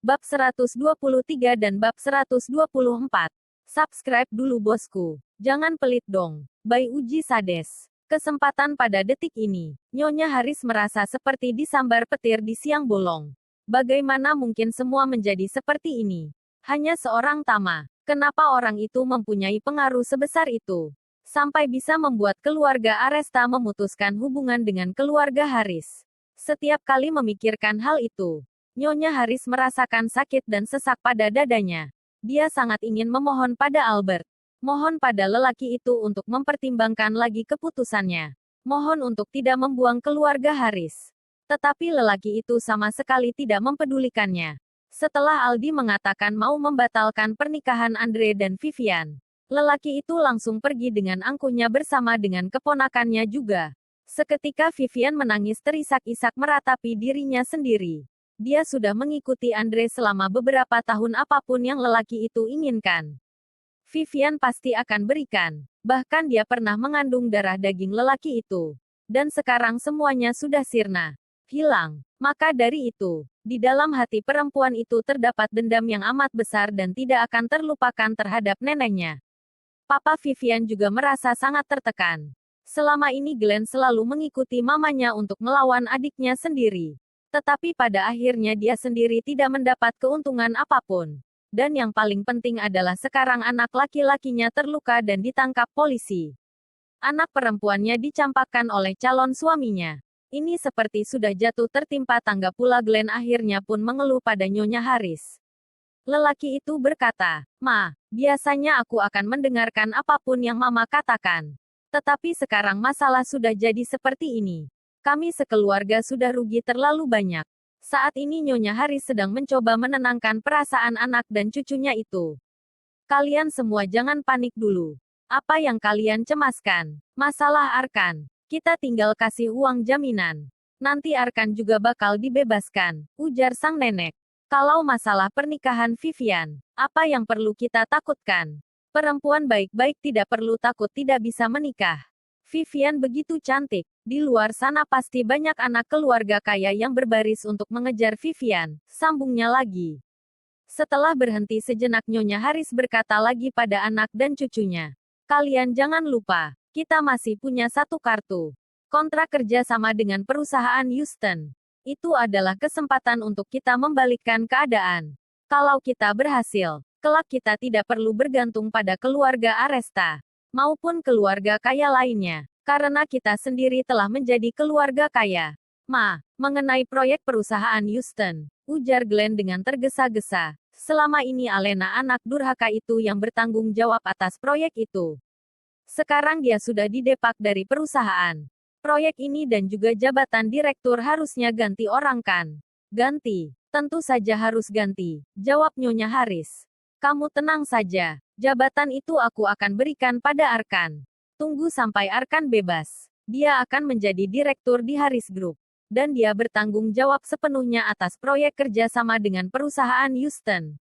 Bab 123 dan Bab 124. Subscribe dulu bosku. Jangan pelit dong. By Uji Sades. Kesempatan pada detik ini. Nyonya Haris merasa seperti disambar petir di siang bolong. Bagaimana mungkin semua menjadi seperti ini? Hanya seorang Tama. Kenapa orang itu mempunyai pengaruh sebesar itu? Sampai bisa membuat keluarga Aresta memutuskan hubungan dengan keluarga Haris. Setiap kali memikirkan hal itu, Nyonya Haris merasakan sakit dan sesak pada dadanya. Dia sangat ingin memohon pada Albert. Mohon pada lelaki itu untuk mempertimbangkan lagi keputusannya. Mohon untuk tidak membuang keluarga Haris. Tetapi lelaki itu sama sekali tidak mempedulikannya. Setelah Aldi mengatakan mau membatalkan pernikahan Andre dan Vivian, lelaki itu langsung pergi dengan angkuhnya bersama dengan keponakannya juga. Seketika Vivian menangis terisak-isak meratapi dirinya sendiri. Dia sudah mengikuti Andre selama beberapa tahun, apapun yang lelaki itu inginkan, Vivian pasti akan berikan. Bahkan dia pernah mengandung darah daging lelaki itu. Dan sekarang semuanya sudah sirna. Hilang. Maka dari itu, di dalam hati perempuan itu terdapat dendam yang amat besar dan tidak akan terlupakan terhadap neneknya. Papa Vivian juga merasa sangat tertekan. Selama ini Glenn selalu mengikuti mamanya untuk melawan adiknya sendiri. Tetapi pada akhirnya dia sendiri tidak mendapat keuntungan apapun. Dan yang paling penting adalah sekarang anak laki-lakinya terluka dan ditangkap polisi. Anak perempuannya dicampakkan oleh calon suaminya. Ini seperti sudah jatuh tertimpa tangga pula. Glenn akhirnya pun mengeluh pada Nyonya Haris. Lelaki itu berkata, "Ma, biasanya aku akan mendengarkan apapun yang Mama katakan. Tetapi sekarang masalah sudah jadi seperti ini. Kami sekeluarga sudah rugi terlalu banyak." Saat ini Nyonya Haris sedang mencoba menenangkan perasaan anak dan cucunya itu. "Kalian semua jangan panik dulu. Apa yang kalian cemaskan? Masalah Arkan. Kita tinggal kasih uang jaminan. Nanti Arkan juga bakal dibebaskan," ujar sang nenek. "Kalau masalah pernikahan Vivian, apa yang perlu kita takutkan? Perempuan baik-baik tidak perlu takut tidak bisa menikah. Vivian begitu cantik. Di luar sana pasti banyak anak keluarga kaya yang berbaris untuk mengejar Vivian," sambungnya lagi. Setelah berhenti sejenak Nyonya Haris berkata lagi pada anak dan cucunya, "Kalian jangan lupa, kita masih punya satu kartu. Kontrak kerja sama dengan perusahaan Houston. Itu adalah kesempatan untuk kita membalikkan keadaan. Kalau kita berhasil, kelak kita tidak perlu bergantung pada keluarga Aresta maupun keluarga kaya lainnya. Karena kita sendiri telah menjadi keluarga kaya." "Ma, mengenai proyek perusahaan Houston," ujar Glenn dengan tergesa-gesa. "Selama ini Alena anak durhaka itu yang bertanggung jawab atas proyek itu. Sekarang dia sudah didepak dari perusahaan. Proyek ini dan juga jabatan direktur harusnya ganti orang kan?" "Ganti? Tentu saja harus ganti," jawab Nyonya Haris. "Kamu tenang saja. Jabatan itu aku akan berikan pada Arkan. Tunggu sampai Arkan bebas. Dia akan menjadi direktur di Haris Group. Dan dia bertanggung jawab sepenuhnya atas proyek kerjasama dengan perusahaan Houston."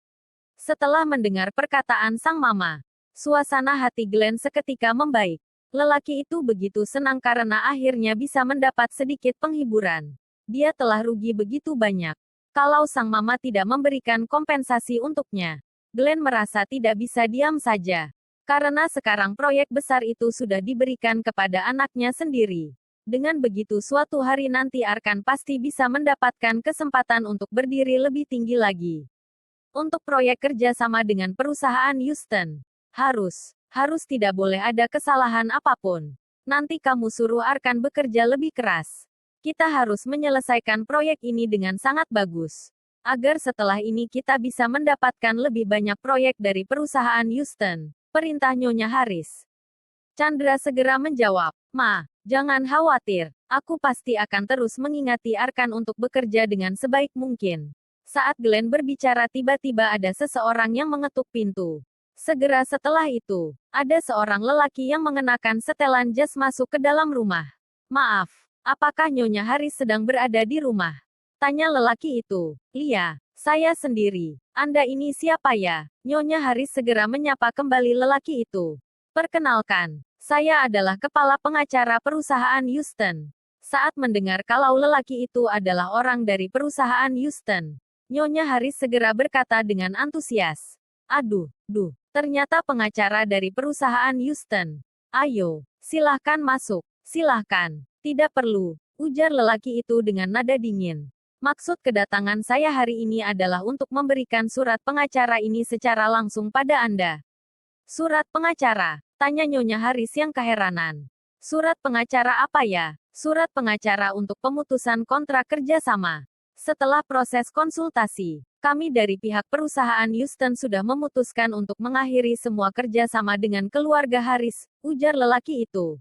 Setelah mendengar perkataan sang mama, suasana hati Glenn seketika membaik. Lelaki itu begitu senang karena akhirnya bisa mendapat sedikit penghiburan. Dia telah rugi begitu banyak. Kalau sang mama tidak memberikan kompensasi untuknya, Glenn merasa tidak bisa diam saja. Karena sekarang proyek besar itu sudah diberikan kepada anaknya sendiri. Dengan begitu suatu hari nanti Arkan pasti bisa mendapatkan kesempatan untuk berdiri lebih tinggi lagi. Untuk proyek kerja sama dengan perusahaan Houston, harus tidak boleh ada kesalahan apapun. Nanti kamu suruh Arkan bekerja lebih keras. Kita harus menyelesaikan proyek ini dengan sangat bagus. Agar setelah ini kita bisa mendapatkan lebih banyak proyek dari perusahaan Houston, perintah Nyonya Haris. Chandra segera menjawab, "Ma, jangan khawatir. Aku pasti akan terus mengingati Arkan untuk bekerja dengan sebaik mungkin." Saat Glenn berbicara tiba-tiba ada seseorang yang mengetuk pintu. Segera setelah itu, ada seorang lelaki yang mengenakan setelan jas masuk ke dalam rumah. "Maaf, apakah Nyonya Haris sedang berada di rumah?" tanya lelaki itu. "Iya, saya sendiri. Anda ini siapa ya?" Nyonya Haris segera menyapa kembali lelaki itu. "Perkenalkan, saya adalah kepala pengacara perusahaan Houston." Saat mendengar kalau lelaki itu adalah orang dari perusahaan Houston, Nyonya Haris segera berkata dengan antusias. Aduh, ternyata pengacara dari perusahaan Houston. Ayo, silahkan masuk, silahkan. Tidak perlu, ujar lelaki itu dengan nada dingin. Maksud kedatangan saya hari ini adalah untuk memberikan surat pengacara ini secara langsung pada Anda. Surat pengacara? Tanya Nyonya Haris yang keheranan. Surat pengacara apa ya? Surat pengacara untuk pemutusan kontrak kerjasama. Setelah proses konsultasi, kami dari pihak perusahaan Houston sudah memutuskan untuk mengakhiri semua kerjasama dengan keluarga Haris, ujar lelaki itu.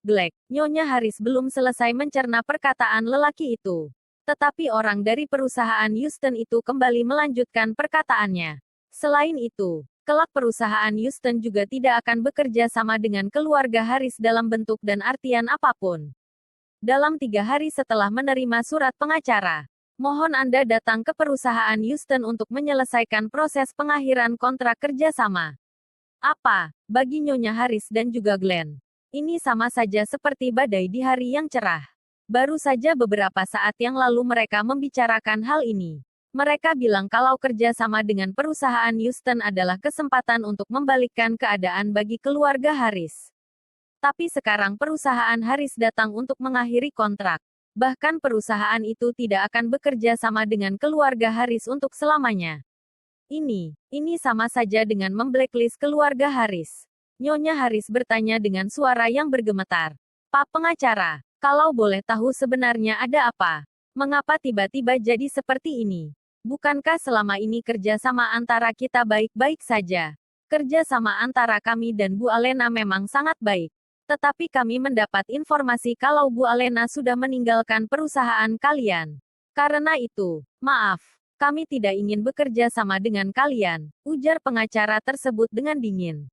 Black, Nyonya Haris belum selesai mencerna perkataan lelaki itu. Tetapi orang dari perusahaan Houston itu kembali melanjutkan perkataannya. Selain itu, kelak perusahaan Houston juga tidak akan bekerja sama dengan keluarga Haris dalam bentuk dan artian apapun. Dalam 3 hari setelah menerima surat pengacara, mohon Anda datang ke perusahaan Houston untuk menyelesaikan proses pengakhiran kontrak kerjasama. Apa, bagi Nyonya Haris dan juga Glenn, ini sama saja seperti badai di hari yang cerah. Baru saja beberapa saat yang lalu mereka membicarakan hal ini. Mereka bilang kalau kerjasama dengan perusahaan Houston adalah kesempatan untuk membalikkan keadaan bagi keluarga Haris. Tapi sekarang perusahaan Haris datang untuk mengakhiri kontrak. Bahkan perusahaan itu tidak akan bekerja sama dengan keluarga Haris untuk selamanya. Ini sama saja dengan memblacklist keluarga Haris. Nyonya Haris bertanya dengan suara yang bergemetar. Pak pengacara, kalau boleh tahu sebenarnya ada apa? Mengapa tiba-tiba jadi seperti ini? Bukankah selama ini kerja sama antara kita baik-baik saja? Kerja sama antara kami dan Bu Alena memang sangat baik. Tetapi kami mendapat informasi kalau Bu Alena sudah meninggalkan perusahaan kalian. Karena itu, maaf, kami tidak ingin bekerja sama dengan kalian, ujar pengacara tersebut dengan dingin.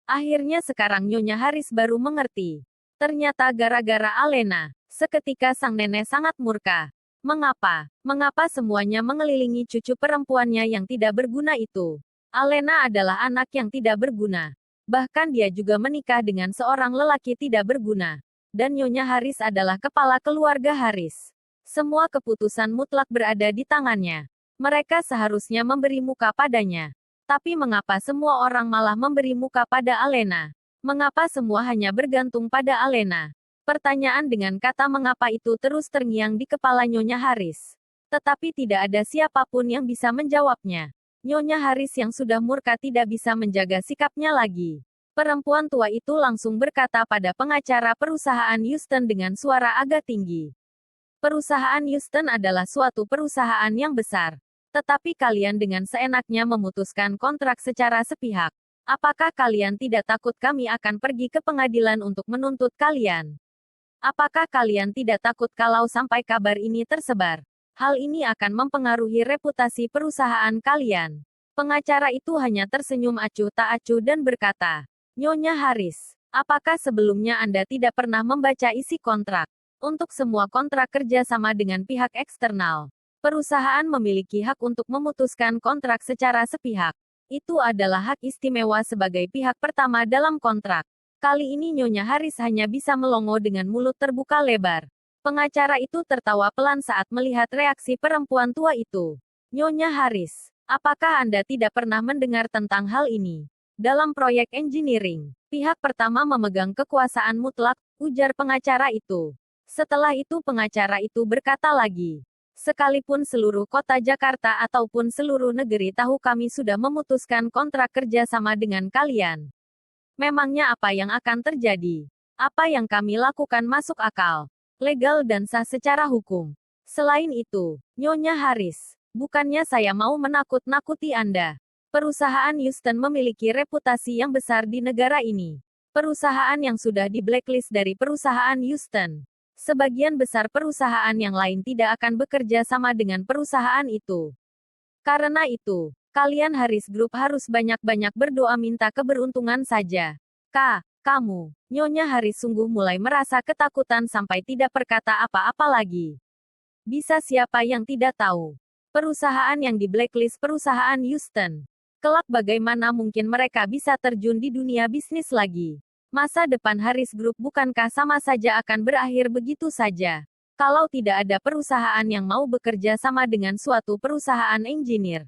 Akhirnya sekarang Nyonya Haris baru mengerti. Ternyata gara-gara Alena. Seketika sang nenek sangat murka. Mengapa? Mengapa semuanya mengelilingi cucu perempuannya yang tidak berguna itu? Alena adalah anak yang tidak berguna. Bahkan dia juga menikah dengan seorang lelaki tidak berguna. Dan Nyonya Haris adalah kepala keluarga Haris. Semua keputusan mutlak berada di tangannya. Mereka seharusnya memberi muka padanya. Tapi mengapa semua orang malah memberi muka pada Alena? Mengapa semua hanya bergantung pada Alena? Pertanyaan dengan kata mengapa itu terus terngiang di kepala Nyonya Haris. Tetapi tidak ada siapapun yang bisa menjawabnya. Nyonya Haris yang sudah murka tidak bisa menjaga sikapnya lagi. Perempuan tua itu langsung berkata pada pengacara perusahaan Houston dengan suara agak tinggi. Perusahaan Houston adalah suatu perusahaan yang besar. Tetapi kalian dengan seenaknya memutuskan kontrak secara sepihak. Apakah kalian tidak takut kami akan pergi ke pengadilan untuk menuntut kalian? Apakah kalian tidak takut kalau sampai kabar ini tersebar? Hal ini akan mempengaruhi reputasi perusahaan kalian. Pengacara itu hanya tersenyum acuh tak acuh dan berkata, Nyonya Haris, apakah sebelumnya Anda tidak pernah membaca isi kontrak? Untuk semua kontrak kerja sama dengan pihak eksternal, perusahaan memiliki hak untuk memutuskan kontrak secara sepihak. Itu adalah hak istimewa sebagai pihak pertama dalam kontrak. Kali ini Nyonya Haris hanya bisa melongo dengan mulut terbuka lebar. Pengacara itu tertawa pelan saat melihat reaksi perempuan tua itu. Nyonya Haris, apakah Anda tidak pernah mendengar tentang hal ini? Dalam proyek engineering, pihak pertama memegang kekuasaan mutlak, ujar pengacara itu. Setelah itu pengacara itu berkata lagi. Sekalipun seluruh kota Jakarta ataupun seluruh negeri tahu kami sudah memutuskan kontrak kerja sama dengan kalian. Memangnya apa yang akan terjadi? Apa yang kami lakukan masuk akal, legal dan sah secara hukum. Selain itu, Nyonya Haris, bukannya saya mau menakut-nakuti Anda. Perusahaan Houston memiliki reputasi yang besar di negara ini. Perusahaan yang sudah di blacklist dari perusahaan Houston. Sebagian besar perusahaan yang lain tidak akan bekerja sama dengan perusahaan itu. Karena itu, kalian Haris Group harus banyak-banyak berdoa minta keberuntungan saja. Kamu, Nyonya Haris sungguh mulai merasa ketakutan sampai tidak berkata apa-apa lagi. Bisa siapa yang tidak tahu? Perusahaan yang di blacklist perusahaan Houston. Kelak bagaimana mungkin mereka bisa terjun di dunia bisnis lagi? Masa depan Haris Group bukankah sama saja akan berakhir begitu saja? Kalau tidak ada perusahaan yang mau bekerja sama dengan suatu perusahaan engineer,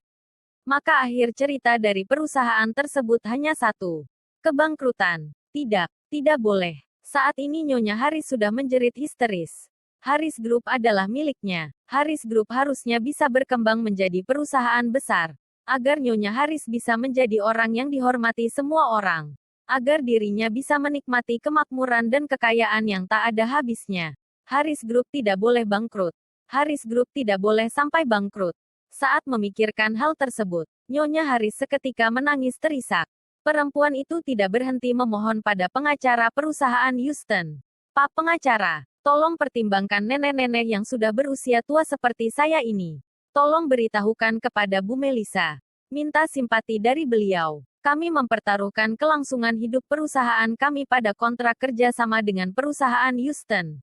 maka akhir cerita dari perusahaan tersebut hanya satu. Kebangkrutan. Tidak, tidak boleh. Saat ini Nyonya Haris sudah menjerit histeris. Haris Group adalah miliknya. Haris Group harusnya bisa berkembang menjadi perusahaan besar. Agar Nyonya Haris bisa menjadi orang yang dihormati semua orang. Agar dirinya bisa menikmati kemakmuran dan kekayaan yang tak ada habisnya. Haris Group tidak boleh bangkrut. Haris Group tidak boleh sampai bangkrut. Saat memikirkan hal tersebut, Nyonya Haris seketika menangis terisak. Perempuan itu tidak berhenti memohon pada pengacara perusahaan Houston. Pak pengacara, tolong pertimbangkan nenek-nenek yang sudah berusia tua seperti saya ini. Tolong beritahukan kepada Bu Melissa. Minta simpati dari beliau. Kami mempertaruhkan kelangsungan hidup perusahaan kami pada kontrak kerja sama dengan perusahaan Houston.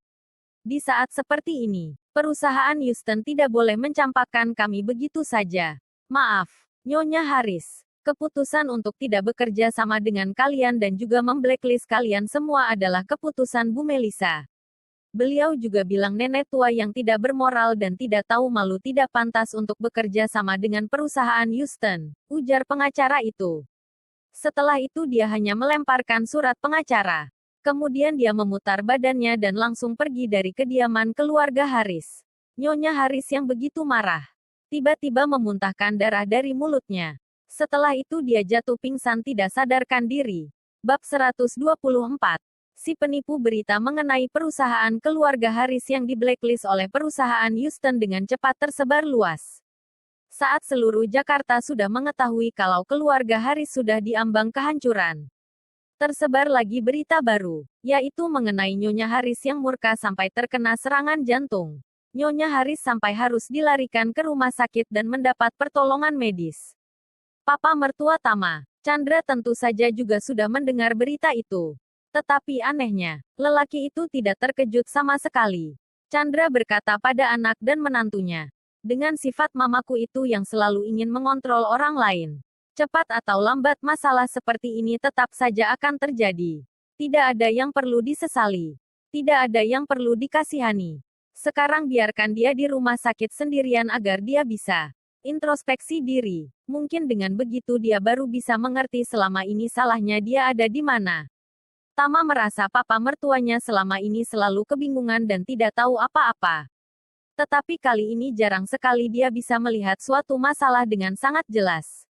Di saat seperti ini, perusahaan Houston tidak boleh mencampakkan kami begitu saja. Maaf, Nyonya Haris. Keputusan untuk tidak bekerja sama dengan kalian dan juga memblacklist kalian semua adalah keputusan Bu Melissa. Beliau juga bilang nenek tua yang tidak bermoral dan tidak tahu malu tidak pantas untuk bekerja sama dengan perusahaan Houston, ujar pengacara itu. Setelah itu dia hanya melemparkan surat pengacara. Kemudian dia memutar badannya dan langsung pergi dari kediaman keluarga Haris. Nyonya Haris yang begitu marah, tiba-tiba memuntahkan darah dari mulutnya. Setelah itu dia jatuh pingsan tidak sadarkan diri. Bab 124. Si penipu berita mengenai perusahaan keluarga Haris yang di-blacklist oleh perusahaan Houston dengan cepat tersebar luas. Saat seluruh Jakarta sudah mengetahui kalau keluarga Haris sudah diambang kehancuran, tersebar lagi berita baru, yaitu mengenai Nyonya Haris yang murka sampai terkena serangan jantung. Nyonya Haris sampai harus dilarikan ke rumah sakit dan mendapat pertolongan medis. Papa mertua Tama, Chandra tentu saja juga sudah mendengar berita itu. Tetapi anehnya, lelaki itu tidak terkejut sama sekali. Chandra berkata pada anak dan menantunya, dengan sifat mamaku itu yang selalu ingin mengontrol orang lain. Cepat atau lambat masalah seperti ini tetap saja akan terjadi. Tidak ada yang perlu disesali. Tidak ada yang perlu dikasihani. Sekarang biarkan dia di rumah sakit sendirian agar dia bisa introspeksi diri. Mungkin dengan begitu dia baru bisa mengerti selama ini salahnya dia ada di mana. Tama merasa papa mertuanya selama ini selalu kebingungan dan tidak tahu apa-apa. Tetapi kali ini jarang sekali dia bisa melihat suatu masalah dengan sangat jelas.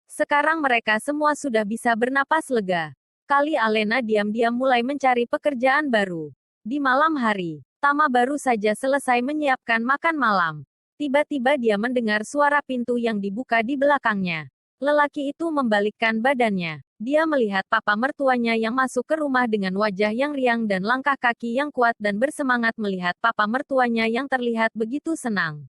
Sekarang mereka semua sudah bisa bernapas lega. Kali Alena diam-diam mulai mencari pekerjaan baru. Di malam hari, Tama baru saja selesai menyiapkan makan malam. Tiba-tiba dia mendengar suara pintu yang dibuka di belakangnya. Lelaki itu membalikkan badannya. Dia melihat papa mertuanya yang masuk ke rumah dengan wajah yang riang dan langkah kaki yang kuat dan bersemangat melihat papa mertuanya yang terlihat begitu senang.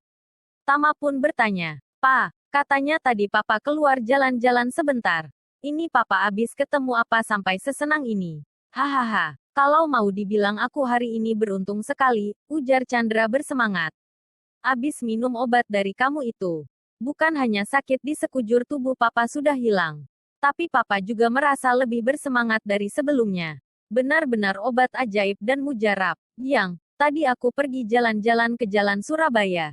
Tama pun bertanya, "Pa, katanya tadi papa keluar jalan-jalan sebentar. Ini papa abis ketemu apa sampai sesenang ini?" "Hahaha, kalau mau dibilang aku hari ini beruntung sekali," ujar Chandra bersemangat. "Abis minum obat dari kamu itu. Bukan hanya sakit di sekujur tubuh papa sudah hilang. Tapi papa juga merasa lebih bersemangat dari sebelumnya. Benar-benar obat ajaib dan mujarab. Yang, tadi aku pergi jalan-jalan ke Jalan Surabaya.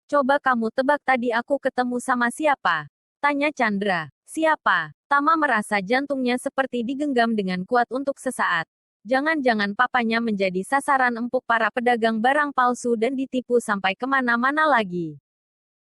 Coba kamu tebak tadi aku ketemu sama siapa?" tanya Chandra. "Siapa?" Tama merasa jantungnya seperti digenggam dengan kuat untuk sesaat. Jangan-jangan papanya menjadi sasaran empuk para pedagang barang palsu dan ditipu sampai kemana-mana lagi.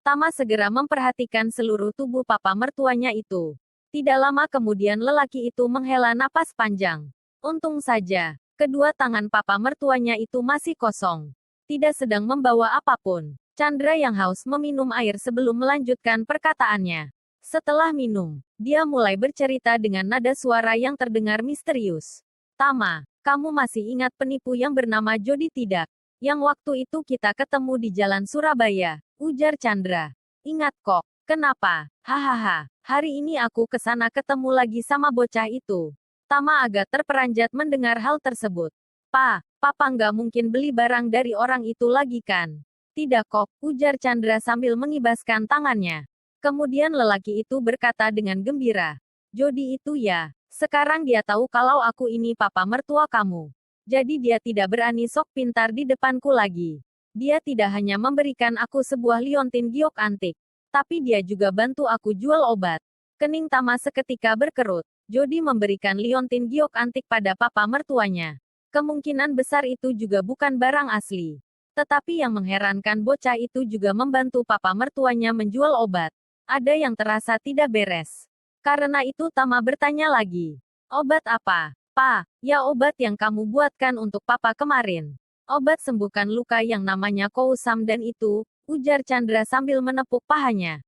Tama segera memperhatikan seluruh tubuh papa mertuanya itu. Tidak lama kemudian lelaki itu menghela napas panjang. Untung saja, kedua tangan papa mertuanya itu masih kosong. Tidak sedang membawa apapun. Chandra yang haus meminum air sebelum melanjutkan perkataannya. Setelah minum, dia mulai bercerita dengan nada suara yang terdengar misterius. "Tama, kamu masih ingat penipu yang bernama Jody tidak? Yang waktu itu kita ketemu di Jalan Surabaya," ujar Chandra. "Ingat kok. Kenapa? Hahaha. Hari ini aku ke sana ketemu lagi sama bocah itu." Tama agak terperanjat mendengar hal tersebut. Papa nggak mungkin beli barang dari orang itu lagi kan?" "Tidak kok," ujar Chandra sambil mengibaskan tangannya. Kemudian lelaki itu berkata dengan gembira, "Jody itu ya. Sekarang dia tahu kalau aku ini papa mertua kamu. Jadi dia tidak berani sok pintar di depanku lagi. Dia tidak hanya memberikan aku sebuah liontin giok antik, tapi dia juga bantu aku jual obat. Kening Tama seketika berkerut. Jody memberikan liontin giok antik pada papa mertuanya. Kemungkinan besar itu juga bukan barang asli. Tetapi yang mengherankan bocah itu juga membantu papa mertuanya menjual obat. Ada yang terasa tidak beres. Karena itu Tama bertanya lagi. Obat apa? Pa, ya obat yang kamu buatkan untuk papa kemarin. Obat sembuhkan luka yang namanya Kousam dan itu, ujar Chandra sambil menepuk pahanya.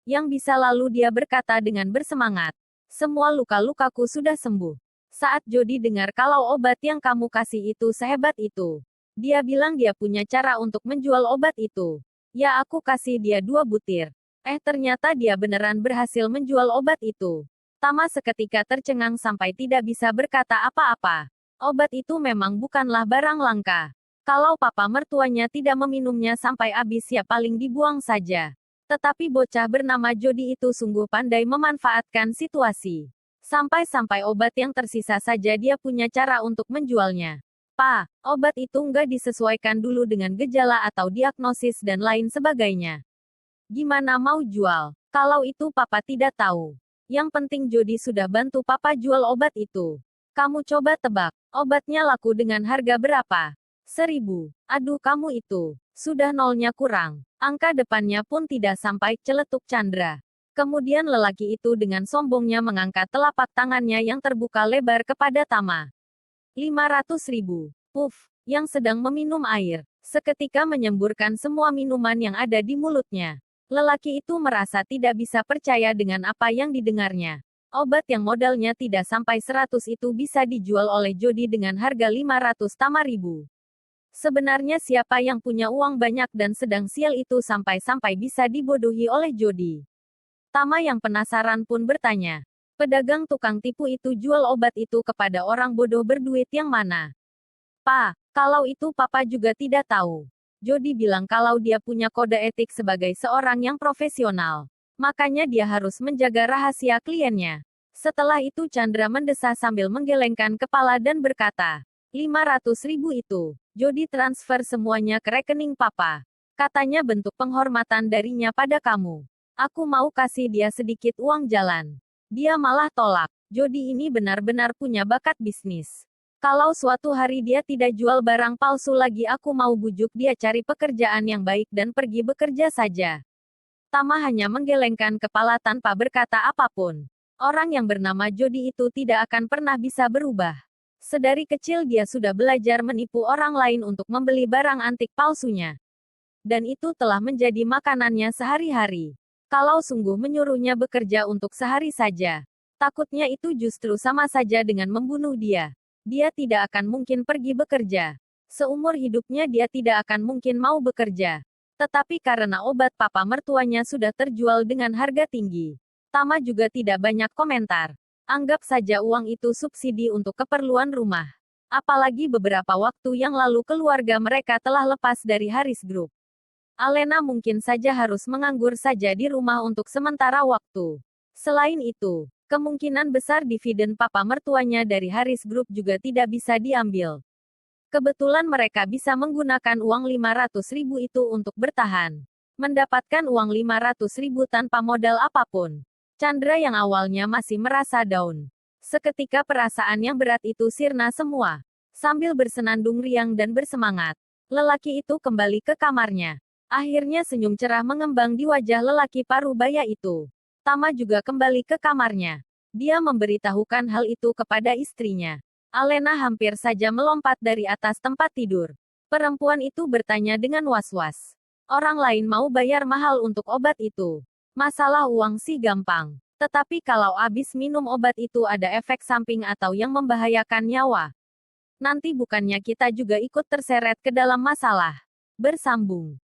Yang bisa lalu dia berkata dengan bersemangat. Semua luka-lukaku sudah sembuh. Saat Jody dengar kalau obat yang kamu kasih itu sehebat itu. Dia bilang dia punya cara untuk menjual obat itu. Ya aku kasih dia 2 butir. Ternyata dia beneran berhasil menjual obat itu. Tama seketika tercengang sampai tidak bisa berkata apa-apa. Obat itu memang bukanlah barang langka. Kalau papa mertuanya tidak meminumnya sampai habis ya paling dibuang saja. Tetapi bocah bernama Jody itu sungguh pandai memanfaatkan situasi. Sampai-sampai obat yang tersisa saja dia punya cara untuk menjualnya. Pa, obat itu nggak disesuaikan dulu dengan gejala atau diagnosis dan lain sebagainya. Gimana mau jual? Kalau itu papa tidak tahu. Yang penting Jody sudah bantu papa jual obat itu. Kamu coba tebak, obatnya laku dengan harga berapa? 1.000. Aduh kamu itu. Sudah nolnya kurang. Angka depannya pun tidak sampai, celetuk Chandra. Kemudian lelaki itu dengan sombongnya mengangkat telapak tangannya yang terbuka lebar kepada Tama. 500.000. Puff, yang sedang meminum air. Seketika menyemburkan semua minuman yang ada di mulutnya. Lelaki itu merasa tidak bisa percaya dengan apa yang didengarnya. Obat yang modalnya tidak sampai 100 itu bisa dijual oleh Jody dengan harga 500 Tama.000. Sebenarnya siapa yang punya uang banyak dan sedang sial itu sampai-sampai bisa dibodohi oleh Jody? Tama yang penasaran pun bertanya. Pedagang tukang tipu itu jual obat itu kepada orang bodoh berduit yang mana? Pa, kalau itu papa juga tidak tahu. Jody bilang kalau dia punya kode etik sebagai seorang yang profesional. Makanya dia harus menjaga rahasia kliennya. Setelah itu Chandra mendesah sambil menggelengkan kepala dan berkata, 500.000 itu. Jody transfer semuanya ke rekening papa. Katanya bentuk penghormatan darinya pada kamu. Aku mau kasih dia sedikit uang jalan. Dia malah tolak. Jody ini benar-benar punya bakat bisnis. Kalau suatu hari dia tidak jual barang palsu lagi aku mau bujuk dia cari pekerjaan yang baik dan pergi bekerja saja. Tama hanya menggelengkan kepala tanpa berkata apapun. Orang yang bernama Jody itu tidak akan pernah bisa berubah. Sedari kecil dia sudah belajar menipu orang lain untuk membeli barang antik palsunya. Dan itu telah menjadi makanannya sehari-hari. Kalau sungguh menyuruhnya bekerja untuk sehari saja, takutnya itu justru sama saja dengan membunuh dia. Dia tidak akan mungkin pergi bekerja. Seumur hidupnya dia tidak akan mungkin mau bekerja. Tetapi karena obat papa mertuanya sudah terjual dengan harga tinggi, Tama juga tidak banyak komentar. Anggap saja uang itu subsidi untuk keperluan rumah. Apalagi beberapa waktu yang lalu keluarga mereka telah lepas dari Haris Group. Alena mungkin saja harus menganggur saja di rumah untuk sementara waktu. Selain itu, kemungkinan besar dividen papa mertuanya dari Haris Group juga tidak bisa diambil. Kebetulan mereka bisa menggunakan uang 500.000 itu untuk bertahan. Mendapatkan uang 500.000 tanpa modal apapun. Chandra yang awalnya masih merasa down. Seketika perasaan yang berat itu sirna semua. Sambil bersenandung riang dan bersemangat, lelaki itu kembali ke kamarnya. Akhirnya senyum cerah mengembang di wajah lelaki parubaya itu. Tama juga kembali ke kamarnya. Dia memberitahukan hal itu kepada istrinya. Alena hampir saja melompat dari atas tempat tidur. Perempuan itu bertanya dengan was-was. Orang lain mau bayar mahal untuk obat itu. Masalah uang sih gampang. Tetapi kalau habis minum obat itu ada efek samping atau yang membahayakan nyawa. Nanti bukannya kita juga ikut terseret ke dalam masalah. Bersambung.